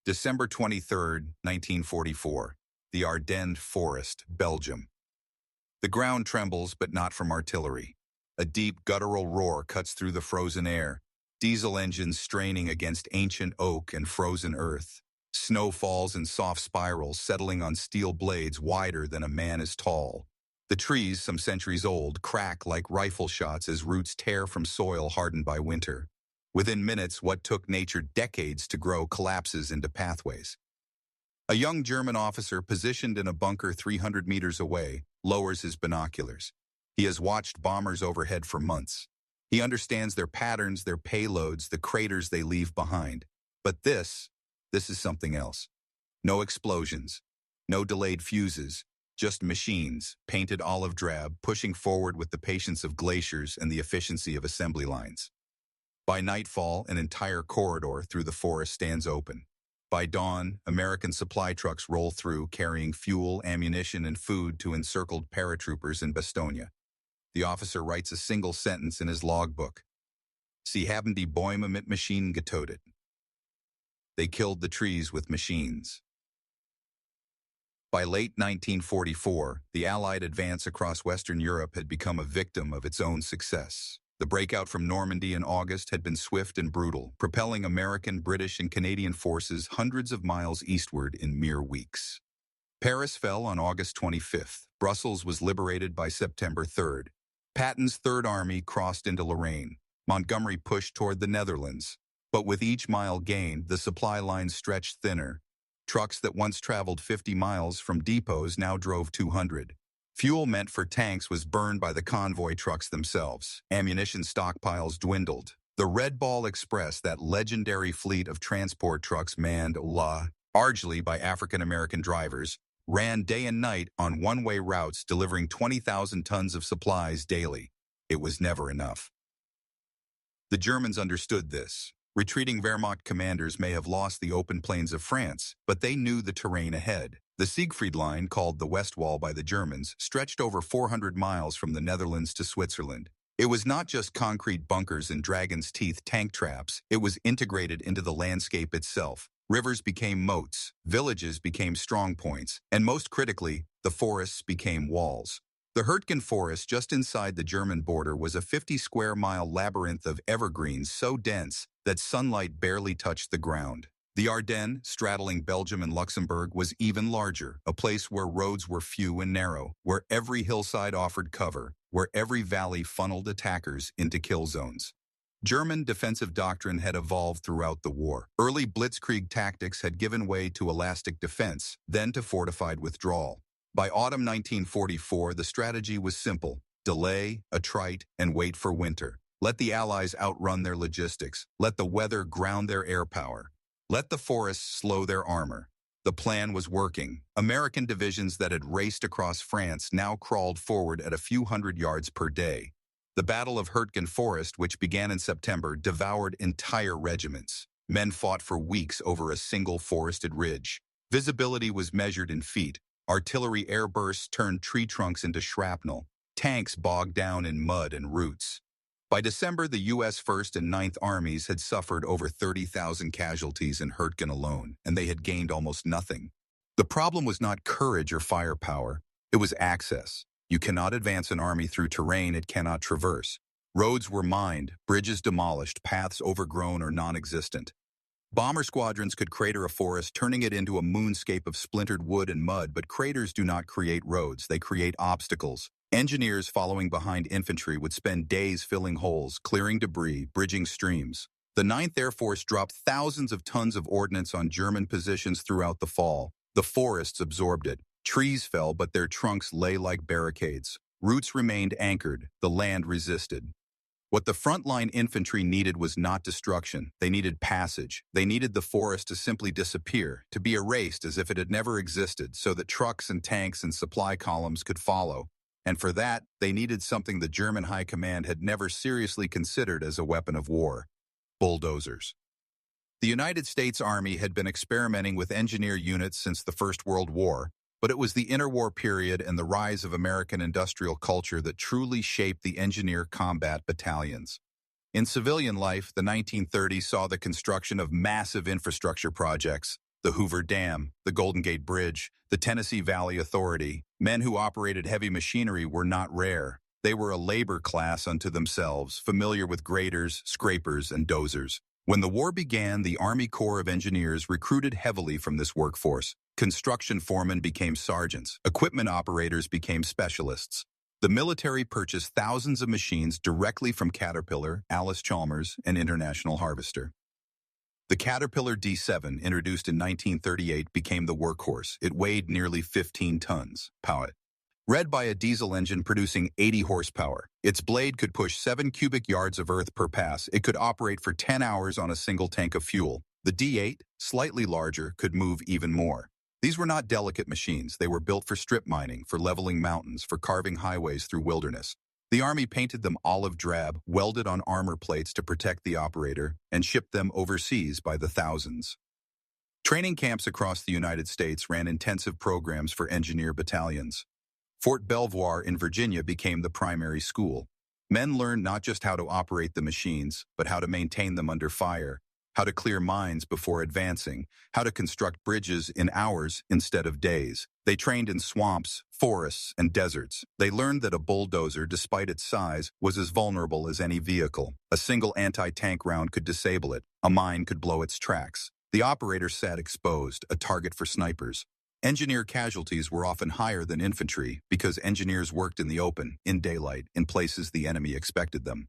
December 23, 1944. The Ardennes Forest, Belgium. The ground trembles, but not from artillery. A deep guttural roar cuts through the frozen air, diesel engines straining against ancient oak and frozen earth. Snow falls in soft spirals, settling on steel blades wider than a man is tall. The trees, some centuries old, crack like rifle shots as roots tear from soil hardened by winter. Within minutes, what took nature decades to grow collapses into pathways. A young German officer positioned in a bunker 300 meters away lowers his binoculars. He has watched bombers overhead for months. He understands their patterns, their payloads, the craters they leave behind. But this is something else. No explosions, no delayed fuses, just machines, painted olive drab, pushing forward with the patience of glaciers and the efficiency of assembly lines. By nightfall, an entire corridor through the forest stands open. By dawn, American supply trucks roll through carrying fuel, ammunition, and food to encircled paratroopers in Bastogne. The officer writes a single sentence in his logbook. Sie haben die Bäume mit Maschinen getötet. They killed the trees with machines. By late 1944, the Allied advance across Western Europe had become a victim of its own success. The breakout from Normandy in August had been swift and brutal, propelling American, British, and Canadian forces hundreds of miles eastward in mere weeks. Paris fell on August 25th. Brussels was liberated by September 3rd. Patton's Third Army crossed into Lorraine. Montgomery pushed toward the Netherlands. But with each mile gained, the supply lines stretched thinner. Trucks that once traveled 50 miles from depots now drove 200. Fuel meant for tanks was burned by the convoy trucks themselves. Ammunition stockpiles dwindled. The Red Ball Express, that legendary fleet of transport trucks manned largely by African-American drivers, ran day and night on one-way routes delivering 20,000 tons of supplies daily. It was never enough. The Germans understood this. Retreating Wehrmacht commanders may have lost the open plains of France, but they knew the terrain ahead. The Siegfried Line, called the West Wall by the Germans, stretched over 400 miles from the Netherlands to Switzerland. It was not just concrete bunkers and dragon's teeth tank traps, it was integrated into the landscape itself. Rivers became moats, villages became strong points, and most critically, the forests became walls. The Hurtgen Forest just inside the German border was a 50-square-mile labyrinth of evergreens so dense that sunlight barely touched the ground. The Ardennes, straddling Belgium and Luxembourg, was even larger, a place where roads were few and narrow, where every hillside offered cover, where every valley funneled attackers into kill zones. German defensive doctrine had evolved throughout the war. Early blitzkrieg tactics had given way to elastic defense, then to fortified withdrawal. By autumn 1944, the strategy was simple: delay, attrite, and wait for winter. Let the Allies outrun their logistics. Let the weather ground their air power. Let the forests slow their armor. The plan was working. American divisions that had raced across France now crawled forward at a few hundred yards per day. The Battle of Hurtgen Forest, which began in September, devoured entire regiments. Men fought for weeks over a single forested ridge. Visibility was measured in feet. Artillery airbursts turned tree trunks into shrapnel. Tanks bogged down in mud and roots. By December, the U.S. 1st and 9th Armies had suffered over 30,000 casualties in Hurtgen alone, and they had gained almost nothing. The problem was not courage or firepower. It was access. You cannot advance an army through terrain it cannot traverse. Roads were mined, bridges demolished, paths overgrown or non-existent. Bomber squadrons could crater a forest, turning it into a moonscape of splintered wood and mud, but craters do not create roads, they create obstacles. Engineers following behind infantry would spend days filling holes, clearing debris, bridging streams. The 9th Air Force dropped thousands of tons of ordnance on German positions throughout the fall. The forests absorbed it. Trees fell, but their trunks lay like barricades. Roots remained anchored. The land resisted. What the frontline infantry needed was not destruction. They needed passage. They needed the forest to simply disappear, to be erased as if it had never existed, so that trucks and tanks and supply columns could follow. And for that, they needed something the German High Command had never seriously considered as a weapon of war: bulldozers. The United States Army had been experimenting with engineer units since the First World War, but it was the interwar period and the rise of American industrial culture that truly shaped the engineer combat battalions. In civilian life, the 1930s saw the construction of massive infrastructure projects, the Hoover Dam, the Golden Gate Bridge, the Tennessee Valley Authority. Men who operated heavy machinery were not rare. They were a labor class unto themselves, familiar with graders, scrapers, and dozers. When the war began, the Army Corps of Engineers recruited heavily from this workforce. Construction foremen became sergeants. Equipment operators became specialists. The military purchased thousands of machines directly from Caterpillar, Allis-Chalmers, and International Harvester. The Caterpillar D7, introduced in 1938, became the workhorse. It weighed nearly 15 tons. Power. Read by a diesel engine producing 80 horsepower. Its blade could push 7 cubic yards of earth per pass. It could operate for 10 hours on a single tank of fuel. The D8, slightly larger, could move even more. These were not delicate machines. They were built for strip mining, for leveling mountains, for carving highways through wilderness. The Army painted them olive drab, welded on armor plates to protect the operator, and shipped them overseas by the thousands. Training camps across the United States ran intensive programs for engineer battalions. Fort Belvoir in Virginia became the primary school. Men learned not just how to operate the machines, but how to maintain them under fire, how to clear mines before advancing, how to construct bridges in hours instead of days. They trained in swamps, forests, and deserts. They learned that a bulldozer, despite its size, was as vulnerable as any vehicle. A single anti-tank round could disable it. A mine could blow its tracks. The operator sat exposed, a target for snipers. Engineer casualties were often higher than infantry because engineers worked in the open, in daylight, in places the enemy expected them.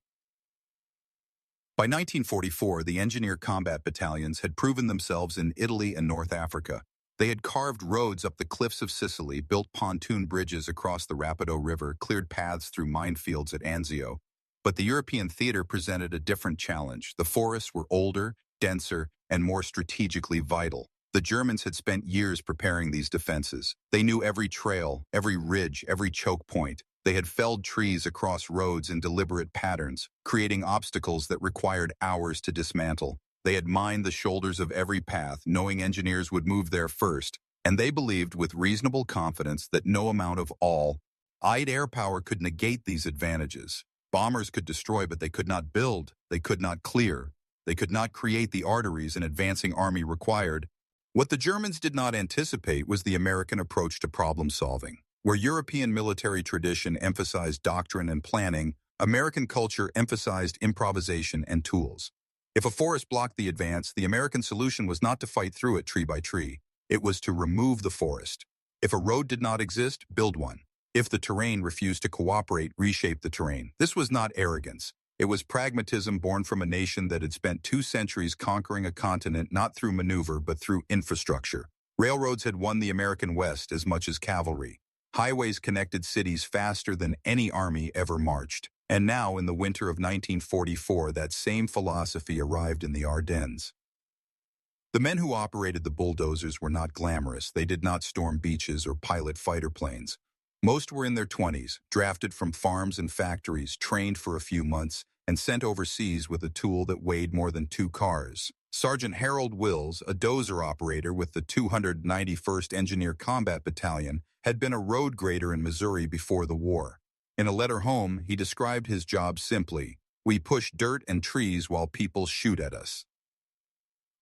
By 1944, the engineer combat battalions had proven themselves in Italy and North Africa. They had carved roads up the cliffs of Sicily, built pontoon bridges across the Rapido River, cleared paths through minefields at Anzio. But the European theater presented a different challenge. The forests were older, denser, and more strategically vital. The Germans had spent years preparing these defenses. They knew every trail, every ridge, every choke point. They had felled trees across roads in deliberate patterns, creating obstacles that required hours to dismantle. They had mined the shoulders of every path, knowing engineers would move there first, and they believed with reasonable confidence that no amount of all-out air power could negate these advantages. Bombers could destroy, but they could not build. They could not clear. They could not create the arteries an advancing army required. What the Germans did not anticipate was the American approach to problem solving. Where European military tradition emphasized doctrine and planning, American culture emphasized improvisation and tools. If a forest blocked the advance, the American solution was not to fight through it tree by tree. It was to remove the forest. If a road did not exist, build one. If the terrain refused to cooperate, reshape the terrain. This was not arrogance. It was pragmatism born from a nation that had spent 2 centuries conquering a continent not through maneuver but through infrastructure. Railroads had won the American West as much as cavalry. Highways connected cities faster than any army ever marched. And now, in the winter of 1944, that same philosophy arrived in the Ardennes. The men who operated the bulldozers were not glamorous. They did not storm beaches or pilot fighter planes. Most were in their 20s, drafted from farms and factories, trained for a few months, and sent overseas with a tool that weighed more than 2 cars. Sergeant Harold Wills, a dozer operator with the 291st Engineer Combat Battalion, had been a road grader in Missouri before the war. In a letter home, he described his job simply: "We push dirt and trees while people shoot at us."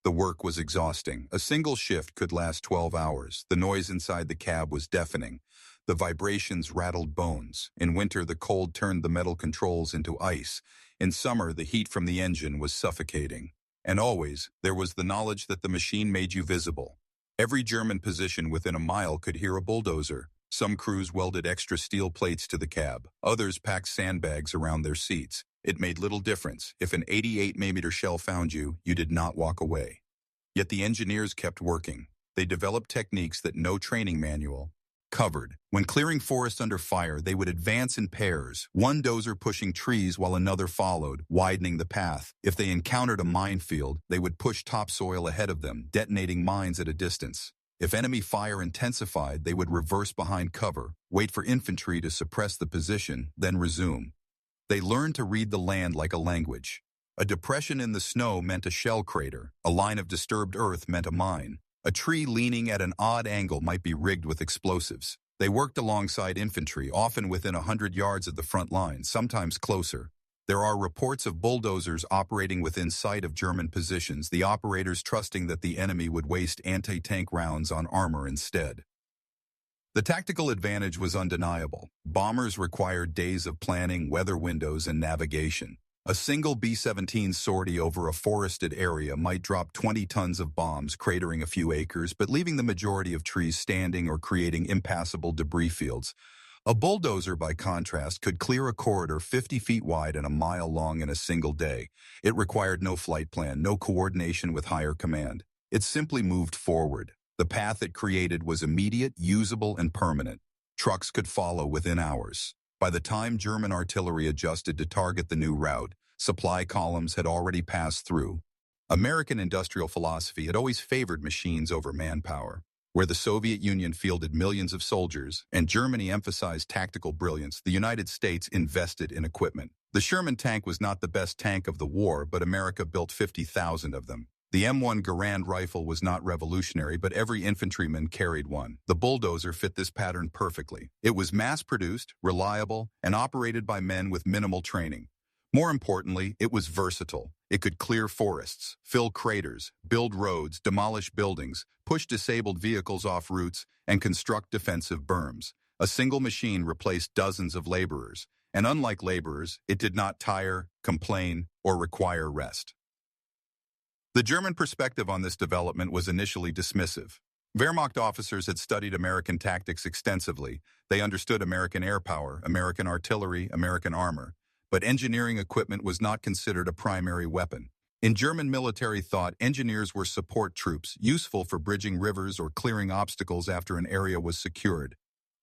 The work was exhausting. A single shift could last 12 hours. The noise inside the cab was deafening. The vibrations rattled bones. In winter, the cold turned the metal controls into ice. In summer, the heat from the engine was suffocating. And always, there was the knowledge that the machine made you visible. Every German position within a mile could hear a bulldozer. Some crews welded extra steel plates to the cab. Others packed sandbags around their seats. It made little difference. If an 88mm shell found you, you did not walk away. Yet the engineers kept working. They developed techniques that no training manual covered. When clearing forests under fire, they would advance in pairs, one dozer pushing trees while another followed, widening the path. If they encountered a minefield, they would push topsoil ahead of them, detonating mines at a distance. If enemy fire intensified, they would reverse behind cover, wait for infantry to suppress the position, then resume. They learned to read the land like a language. A depression in the snow meant a shell crater. A line of disturbed earth meant a mine. A tree leaning at an odd angle might be rigged with explosives. They worked alongside infantry, often within 100 yards of the front line, sometimes closer. There are reports of bulldozers operating within sight of German positions, the operators trusting that the enemy would waste anti-tank rounds on armor instead. The tactical advantage was undeniable. Bombers required days of planning, weather windows, and navigation. A single B-17 sortie over a forested area might drop 20 tons of bombs, cratering a few acres, but leaving the majority of trees standing or creating impassable debris fields. A bulldozer, by contrast, could clear a corridor 50 feet wide and a mile long in a single day. It required no flight plan, no coordination with higher command. It simply moved forward. The path it created was immediate, usable, and permanent. Trucks could follow within hours. By the time German artillery adjusted to target the new route, supply columns had already passed through. American industrial philosophy had always favored machines over manpower. Where the Soviet Union fielded millions of soldiers and Germany emphasized tactical brilliance, the United States invested in equipment. The Sherman tank was not the best tank of the war, but America built 50,000 of them. The M1 Garand rifle was not revolutionary, but every infantryman carried one. The bulldozer fit this pattern perfectly. It was mass-produced, reliable, and operated by men with minimal training. More importantly, it was versatile. It could clear forests, fill craters, build roads, demolish buildings, push disabled vehicles off routes, and construct defensive berms. A single machine replaced dozens of laborers, and unlike laborers, it did not tire, complain, or require rest. The German perspective on this development was initially dismissive. Wehrmacht officers had studied American tactics extensively. They understood American air power, American artillery, American armor. But engineering equipment was not considered a primary weapon. In German military thought, engineers were support troops, useful for bridging rivers or clearing obstacles after an area was secured.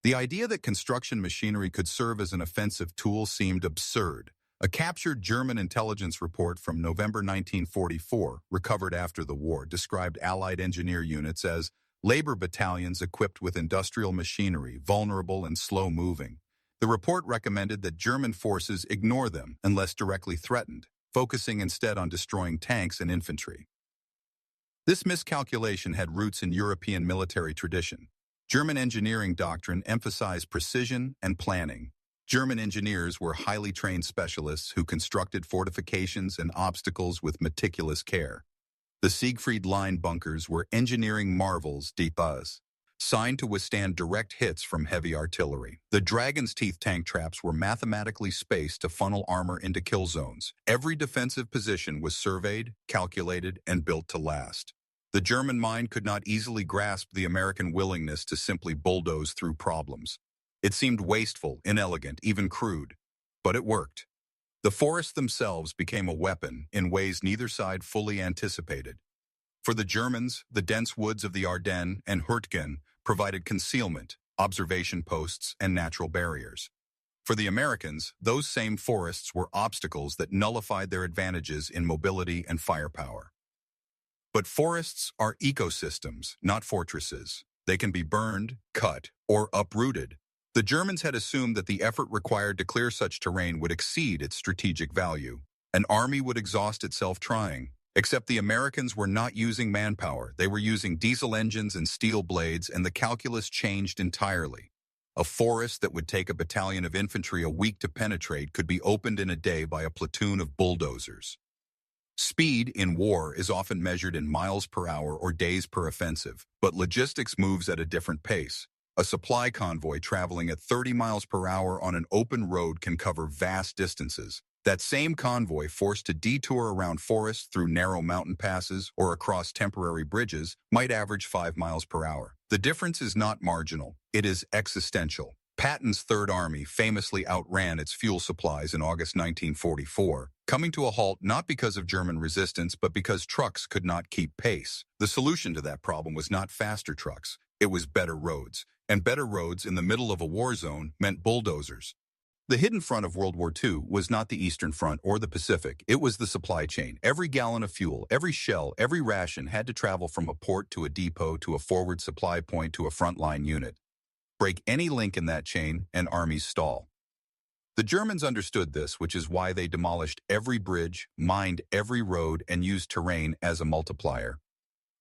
The idea that construction machinery could serve as an offensive tool seemed absurd. A captured German intelligence report from November 1944, recovered after the war, described Allied engineer units as labor battalions equipped with industrial machinery, vulnerable and slow-moving. The report recommended that German forces ignore them unless directly threatened, focusing instead on destroying tanks and infantry. This miscalculation had roots in European military tradition. German engineering doctrine emphasized precision and planning. German engineers were highly trained specialists who constructed fortifications and obstacles with meticulous care. The Siegfried Line bunkers were engineering marvels, designed to withstand direct hits from heavy artillery. The Dragon's Teeth tank traps were mathematically spaced to funnel armor into kill zones. Every defensive position was surveyed, calculated, and built to last. The German mind could not easily grasp the American willingness to simply bulldoze through problems. It seemed wasteful, inelegant, even crude. But it worked. The forests themselves became a weapon in ways neither side fully anticipated. For the Germans, the dense woods of the Ardennes and Hurtgen provided concealment, observation posts, and natural barriers. For the Americans, those same forests were obstacles that nullified their advantages in mobility and firepower. But forests are ecosystems, not fortresses. They can be burned, cut, or uprooted. The Germans had assumed that the effort required to clear such terrain would exceed its strategic value. An army would exhaust itself trying. Except the Americans were not using manpower. They were using diesel engines and steel blades, and the calculus changed entirely. A forest that would take a battalion of infantry a week to penetrate could be opened in a day by a platoon of bulldozers. Speed in war is often measured in miles per hour or days per offensive, but logistics moves at a different pace. A supply convoy traveling at 30 miles per hour on an open road can cover vast distances. That same convoy forced to detour around forests through narrow mountain passes or across temporary bridges might average 5 miles per hour. The difference is not marginal. It is existential. Patton's Third Army famously outran its fuel supplies in August 1944, coming to a halt not because of German resistance, but because trucks could not keep pace. The solution to that problem was not faster trucks. It was better roads. And better roads in the middle of a war zone meant bulldozers. The hidden front of World War II was not the Eastern Front or the Pacific. It was the supply chain. Every gallon of fuel, every shell, every ration had to travel from a port to a depot to a forward supply point to a frontline unit. Break any link in that chain, and armies stall. The Germans understood this, which is why they demolished every bridge, mined every road, and used terrain as a multiplier.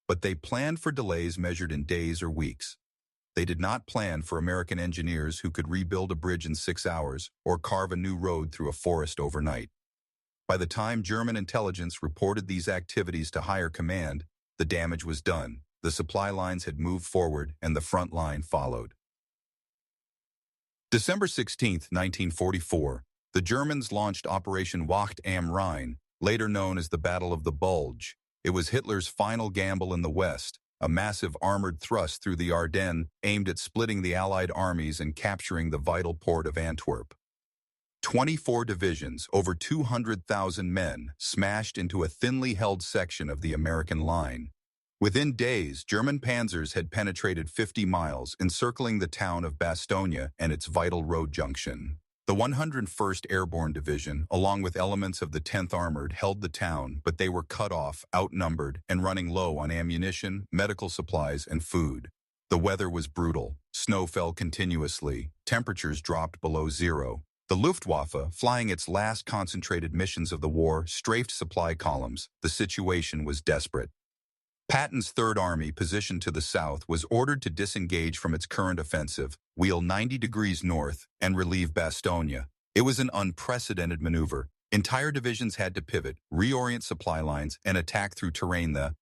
But they planned for delays measured in days or weeks. They did not plan for American engineers who could rebuild a bridge in 6 hours or carve a new road through a forest overnight. By the time German intelligence reported these activities to higher command, the damage was done. The supply lines had moved forward and the front line followed. December 16, 1944, the Germans launched Operation Wacht am Rhein, later known as the Battle of the Bulge. It was Hitler's final gamble in the West, a massive armored thrust through the Ardennes aimed at splitting the Allied armies and capturing the vital port of Antwerp. 24 divisions, over 200,000 men, smashed into a thinly held section of the American line. Within days, German panzers had penetrated 50 miles, encircling the town of Bastogne and its vital road junction. The 101st Airborne Division, along with elements of the 10th Armored, held the town, but they were cut off, outnumbered, and running low on ammunition, medical supplies, and food. The weather was brutal. Snow fell continuously. Temperatures dropped below zero. The Luftwaffe, flying its last concentrated missions of the war, strafed supply columns. The situation was desperate. Patton's Third Army, positioned to the south, was ordered to disengage from its current offensive, wheel 90 degrees north, and relieve Bastogne. It was an unprecedented maneuver. Entire divisions had to pivot, reorient supply lines, and attack through terrain that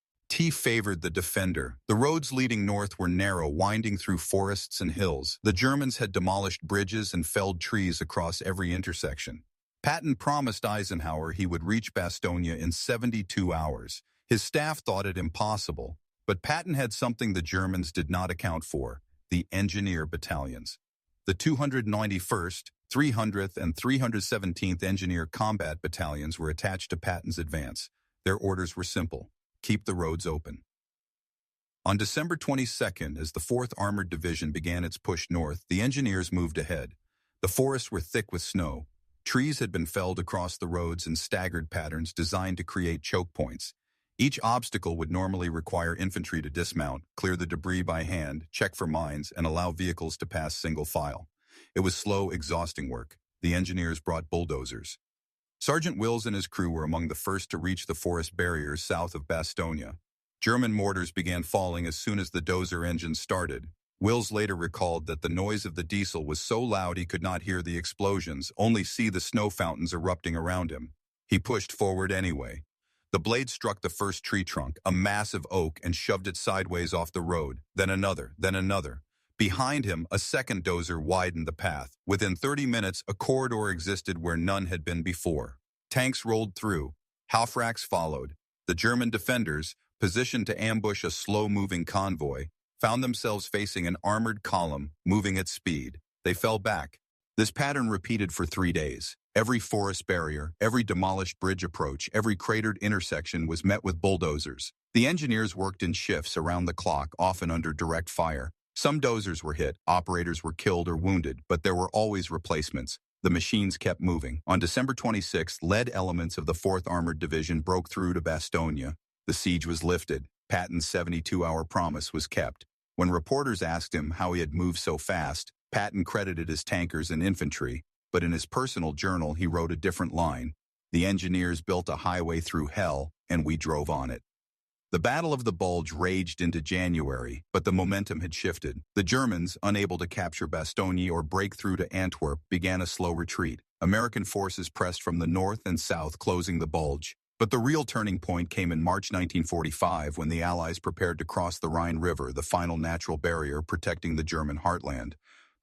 favored the defender. The roads leading north were narrow, winding through forests and hills. The Germans had demolished bridges and felled trees across every intersection. Patton promised Eisenhower he would reach Bastogne in 72 hours. His staff thought it impossible, but Patton had something the Germans did not account for: the engineer battalions. The 291st, 300th, and 317th Engineer Combat Battalions were attached to Patton's advance. Their orders were simple: keep the roads open. On December 22nd, as the 4th Armored Division began its push north, the engineers moved ahead. The forests were thick with snow. Trees had been felled across the roads in staggered patterns designed to create choke points. Each obstacle would normally require infantry to dismount, clear the debris by hand, check for mines, and allow vehicles to pass single file. It was slow, exhausting work. The engineers brought bulldozers. Sergeant Wills and his crew were among the first to reach the forest barriers south of Bastogne. German mortars began falling as soon as the dozer engines started. Wills later recalled that the noise of the diesel was so loud he could not hear the explosions, only see the snow fountains erupting around him. He pushed forward anyway. The blade struck the first tree trunk, a massive oak, and shoved it sideways off the road, then another, then another. Behind him, a second dozer widened the path. Within 30 minutes, a corridor existed where none had been before. Tanks rolled through. Haufracks followed. The German defenders, positioned to ambush a slow-moving convoy, found themselves facing an armored column moving at speed. They fell back. This pattern repeated for 3 days. Every forest barrier, every demolished bridge approach, every cratered intersection was met with bulldozers. The engineers worked in shifts around the clock, often under direct fire. Some dozers were hit, operators were killed or wounded, but there were always replacements. The machines kept moving. On December 26th, lead elements of the 4th Armored Division broke through to Bastogne. The siege was lifted. Patton's 72-hour promise was kept. When reporters asked him how he had moved so fast, Patton credited his tankers and infantry, but in his personal journal he wrote a different line: "The engineers built a highway through hell, and we drove on it." The Battle of the Bulge raged into January, but the momentum had shifted. The Germans, unable to capture Bastogne or break through to Antwerp, began a slow retreat. American forces pressed from the north and south, closing the Bulge. But the real turning point came in March 1945 when the Allies prepared to cross the Rhine River, the final natural barrier protecting the German heartland.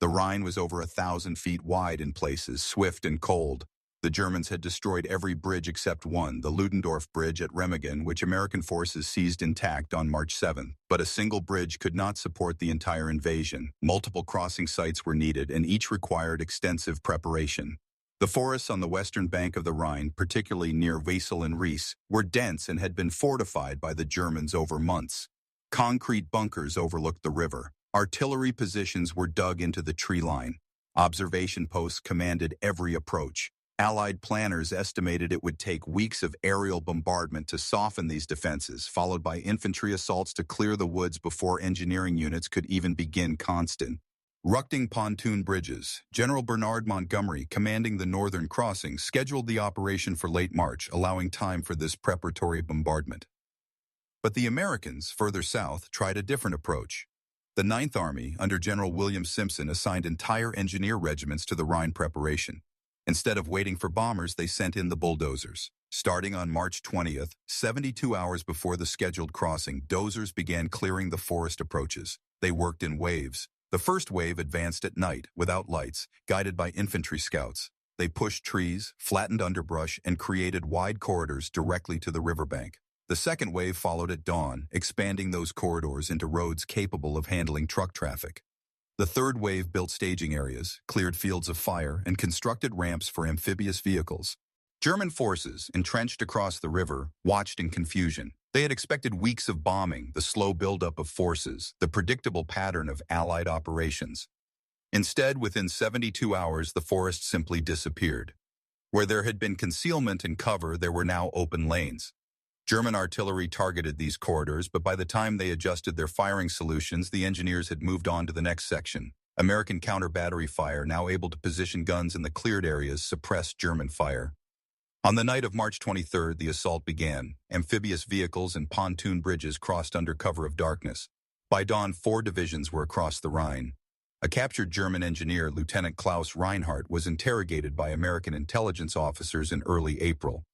The Rhine was over 1,000 feet wide in places, swift and cold. The Germans had destroyed every bridge except one, the Ludendorff Bridge at Remagen, which American forces seized intact on March 7. But a single bridge could not support the entire invasion. Multiple crossing sites were needed, and each required extensive preparation. The forests on the western bank of the Rhine, particularly near Wesel and Ries, were dense and had been fortified by the Germans over months. Concrete bunkers overlooked the river. Artillery positions were dug into the tree line. Observation posts commanded every approach. Allied planners estimated it would take weeks of aerial bombardment to soften these defenses, followed by infantry assaults to clear the woods before engineering units could even begin constant. Ruchting pontoon bridges. General Bernard Montgomery, commanding the northern crossing, scheduled the operation for late March, allowing time for this preparatory bombardment. But the Americans, further south, tried a different approach. The Ninth Army, under General William Simpson, assigned entire engineer regiments to the Rhine preparation. Instead of waiting for bombers, they sent in the bulldozers. Starting on March 20th, 72 hours before the scheduled crossing, dozers began clearing the forest approaches. They worked in waves. The first wave advanced at night, without lights, guided by infantry scouts. They pushed trees, flattened underbrush, and created wide corridors directly to the riverbank. The second wave followed at dawn, expanding those corridors into roads capable of handling truck traffic. The third wave built staging areas, cleared fields of fire, and constructed ramps for amphibious vehicles. German forces, entrenched across the river, watched in confusion. They had expected weeks of bombing, the slow buildup of forces, the predictable pattern of Allied operations. Instead, within 72 hours, the forest simply disappeared. Where there had been concealment and cover, there were now open lanes. German artillery targeted these corridors, but by the time they adjusted their firing solutions, the engineers had moved on to the next section. American counter-battery fire, now able to position guns in the cleared areas, suppressed German fire. On the night of March 23rd, the assault began. Amphibious vehicles and pontoon bridges crossed under cover of darkness. By dawn, 4 divisions were across the Rhine. A captured German engineer, Lieutenant Klaus Reinhardt, was interrogated by American intelligence officers in early April.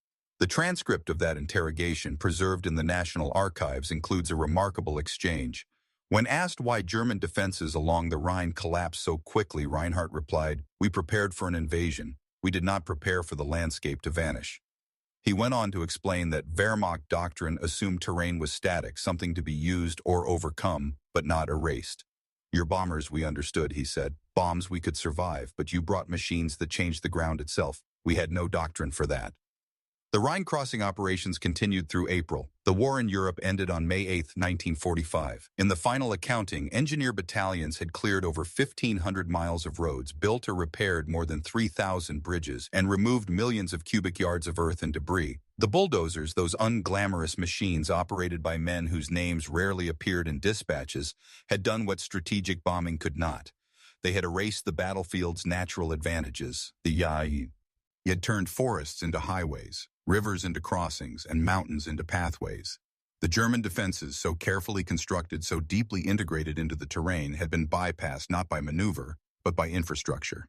The transcript of that interrogation, preserved in the National Archives, includes a remarkable exchange. When asked why German defenses along the Rhine collapsed so quickly, Reinhardt replied, "We prepared for an invasion. We did not prepare for the landscape to vanish." He went on to explain that Wehrmacht doctrine assumed terrain was static, something to be used or overcome, but not erased. "Your bombers, we understood," he said. "Bombs we could survive, but you brought machines that changed the ground itself. We had no doctrine for that." The Rhine crossing operations continued through April. The war in Europe ended on May 8, 1945. In the final accounting, engineer battalions had cleared over 1,500 miles of roads, built or repaired more than 3,000 bridges, and removed millions of cubic yards of earth and debris. The bulldozers, those unglamorous machines operated by men whose names rarely appeared in dispatches, had done what strategic bombing could not. They had erased the battlefield's natural advantages, the Yahi. He had turned forests into highways, rivers into crossings, and mountains into pathways. The German defenses, so carefully constructed, so deeply integrated into the terrain, had been bypassed not by maneuver, but by infrastructure.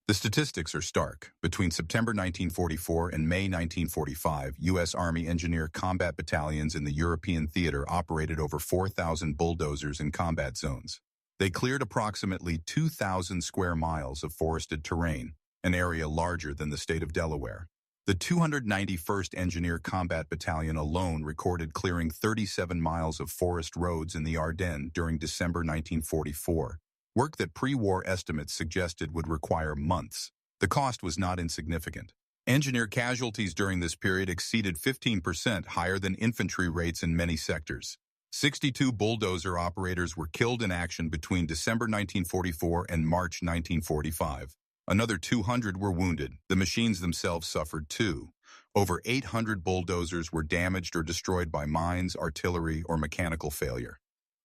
The statistics are stark. Between September 1944 and May 1945, U.S. Army Engineer Combat Battalions in the European theater operated over 4,000 bulldozers in combat zones. They cleared approximately 2,000 square miles of forested terrain, an area larger than the state of Delaware. The 291st Engineer Combat Battalion alone recorded clearing 37 miles of forest roads in the Ardennes during December 1944, work that pre-war estimates suggested would require months. The cost was not insignificant. Engineer casualties during this period exceeded 15%, higher than infantry rates in many sectors. 62 bulldozer operators were killed in action between December 1944 and March 1945. Another 200 were wounded. The machines themselves suffered too. Over 800 bulldozers were damaged or destroyed by mines, artillery, or mechanical failure.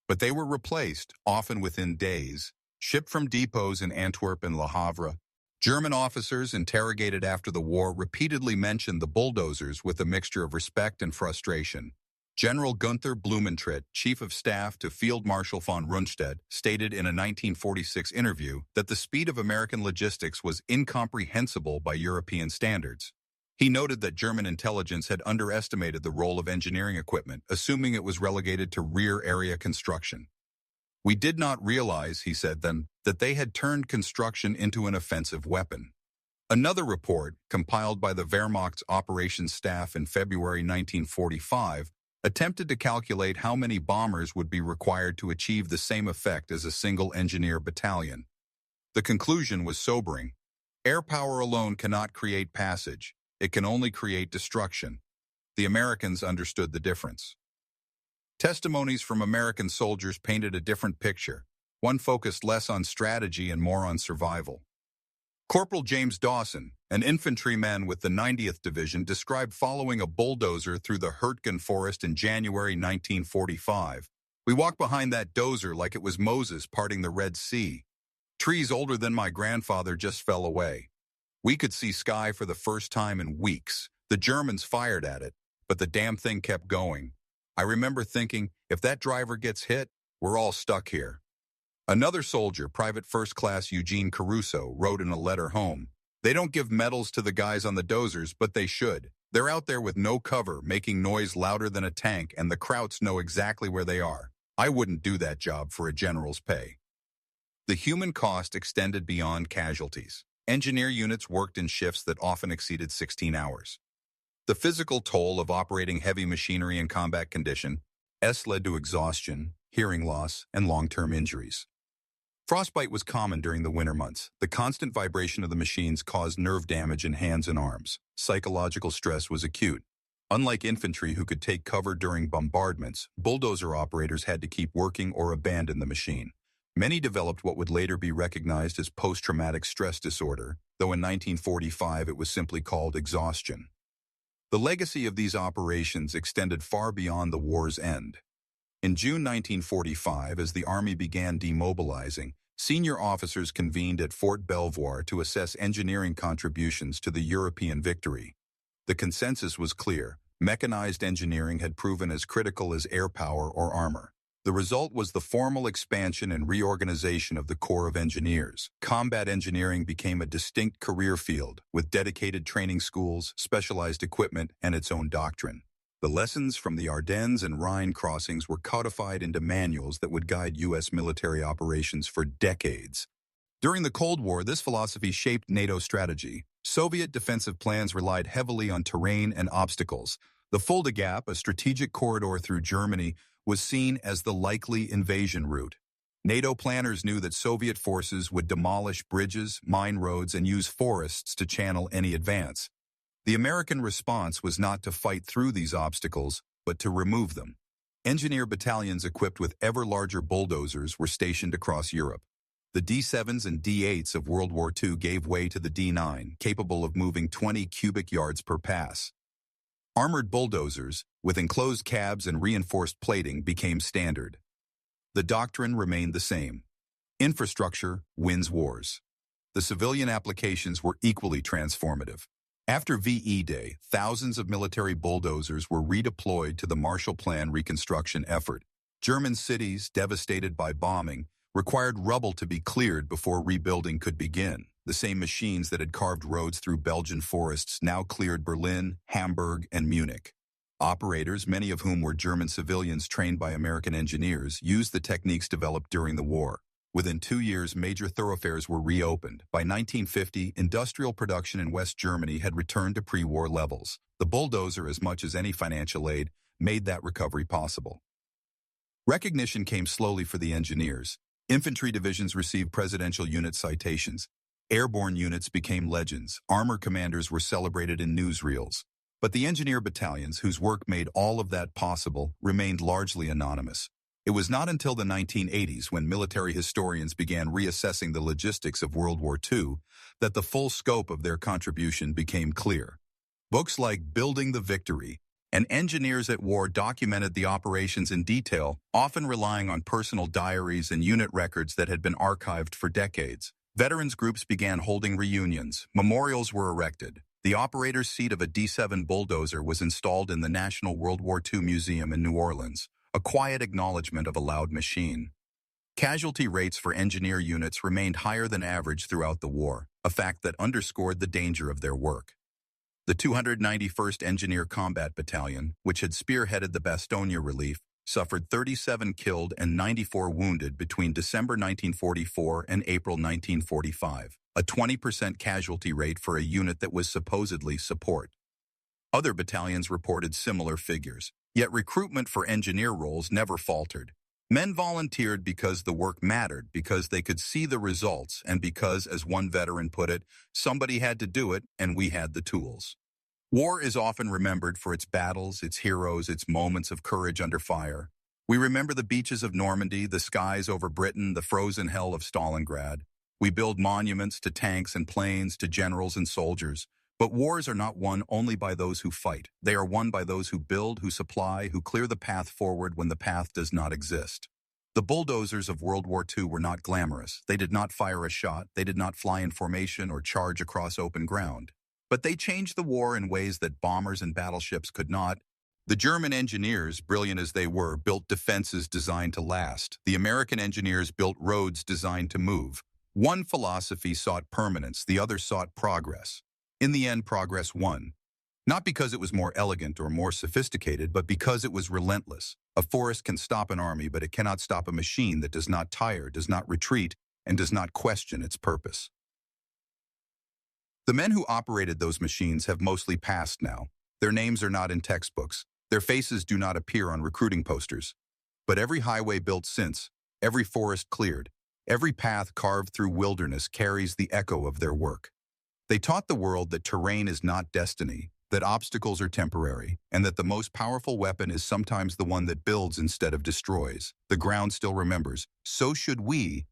But they were replaced, often within days, shipped from depots in Antwerp and Le Havre. German officers interrogated after the war repeatedly mentioned the bulldozers with a mixture of respect and frustration. General Gunther Blumentritt, Chief of Staff to Field Marshal von Rundstedt, stated in a 1946 interview that the speed of American logistics was incomprehensible by European standards. He noted that German intelligence had underestimated the role of engineering equipment, assuming it was relegated to rear area construction. "We did not realize," he said then, "that they had turned construction into an offensive weapon." Another report, compiled by the Wehrmacht's operations staff in February 1945, attempted to calculate how many bombers would be required to achieve the same effect as a single engineer battalion. The conclusion was sobering. Air power alone cannot create passage. It can only create destruction. The Americans understood the difference. Testimonies from American soldiers painted a different picture. One focused less on strategy and more on survival. Corporal James Dawson, an infantryman with the 90th Division, described following a bulldozer through the Hurtgen forest in January 1945. "We walked behind that dozer like it was Moses parting the Red Sea. Trees older than my grandfather just fell away. We could see sky for the first time in weeks. The Germans fired at it, but the damn thing kept going. I remember thinking, if that driver gets hit, we're all stuck here." Another soldier, Private First Class Eugene Caruso, wrote in a letter home, They don't give medals to the guys on the dozers, but they should. They're out there with no cover, making noise louder than a tank, and the Krauts know exactly where they are. I wouldn't do that job for a general's pay. The human cost extended beyond casualties. Engineer units worked in shifts that often exceeded 16 hours. The physical toll of operating heavy machinery in combat condition led to exhaustion, hearing loss, and long-term injuries. Frostbite was common during the winter months. The constant vibration of the machines caused nerve damage in hands and arms. Psychological stress was acute. Unlike infantry who could take cover during bombardments, bulldozer operators had to keep working or abandon the machine. Many developed what would later be recognized as post-traumatic stress disorder, though in 1945 it was simply called exhaustion. The legacy of these operations extended far beyond the war's end. In June 1945, as the Army began demobilizing, senior officers convened at Fort Belvoir to assess engineering contributions to the European victory. The consensus was clear. Mechanized engineering had proven as critical as air power or armor. The result was the formal expansion and reorganization of the Corps of Engineers. Combat engineering became a distinct career field, with dedicated training schools, specialized equipment, and its own doctrine. The lessons from the Ardennes and Rhine crossings were codified into manuals that would guide U.S. military operations for decades. During the Cold War, this philosophy shaped NATO strategy. Soviet defensive plans relied heavily on terrain and obstacles. The Fulda Gap, a strategic corridor through Germany, was seen as the likely invasion route. NATO planners knew that Soviet forces would demolish bridges, mine roads, and use forests to channel any advance. The American response was not to fight through these obstacles, but to remove them. Engineer battalions equipped with ever larger bulldozers were stationed across Europe. The D7s and D8s of World War II gave way to the D9, capable of moving 20 cubic yards per pass. Armored bulldozers, with enclosed cabs and reinforced plating, became standard. The doctrine remained the same. Infrastructure wins wars. The civilian applications were equally transformative. After VE Day, thousands of military bulldozers were redeployed to the Marshall Plan reconstruction effort. German cities, devastated by bombing, required rubble to be cleared before rebuilding could begin. The same machines that had carved roads through Belgian forests now cleared Berlin, Hamburg, and Munich. Operators, many of whom were German civilians trained by American engineers, used the techniques developed during the war. Within 2 years, major thoroughfares were reopened. By 1950, industrial production in West Germany had returned to pre-war levels. The bulldozer, as much as any financial aid, made that recovery possible. Recognition came slowly for the engineers. Infantry divisions received presidential unit citations. Airborne units became legends. Armor commanders were celebrated in newsreels. But the engineer battalions, whose work made all of that possible, remained largely anonymous. It was not until the 1980s, when military historians began reassessing the logistics of World War II, that the full scope of their contribution became clear. Books like Building the Victory and Engineers at War documented the operations in detail, often relying on personal diaries and unit records that had been archived for decades. Veterans groups began holding reunions. Memorials were erected. The operator's seat of a D7 bulldozer was installed in the National World War II Museum in New Orleans, a quiet acknowledgement of a loud machine. Casualty rates for engineer units remained higher than average throughout the war, a fact that underscored the danger of their work. The 291st Engineer Combat Battalion, which had spearheaded the Bastogne relief, suffered 37 killed and 94 wounded between December 1944 and April 1945, a 20% casualty rate for a unit that was supposedly support. Other battalions reported similar figures, yet recruitment for engineer roles never faltered. Men volunteered because the work mattered, because they could see the results, and because, as one veteran put it, somebody had to do it and we had the tools. War is often remembered for its battles, its heroes, its moments of courage under fire. We remember the beaches of Normandy, the skies over Britain, the frozen hell of Stalingrad. We build monuments to tanks and planes, to generals and soldiers. But wars are not won only by those who fight. They are won by those who build, who supply, who clear the path forward when the path does not exist. The bulldozers of World War II were not glamorous. They did not fire a shot. They did not fly in formation or charge across open ground. But they changed the war in ways that bombers and battleships could not. The German engineers, brilliant as they were, built defenses designed to last. The American engineers built roads designed to move. One philosophy sought permanence, the other sought progress. In the end, progress won. Not because it was more elegant or more sophisticated, but because it was relentless. A forest can stop an army, but it cannot stop a machine that does not tire, does not retreat, and does not question its purpose. The men who operated those machines have mostly passed now. Their names are not in textbooks. Their faces do not appear on recruiting posters. But every highway built since, every forest cleared, every path carved through wilderness carries the echo of their work. They taught the world that terrain is not destiny, that obstacles are temporary, and that the most powerful weapon is sometimes the one that builds instead of destroys. The ground still remembers. So should we,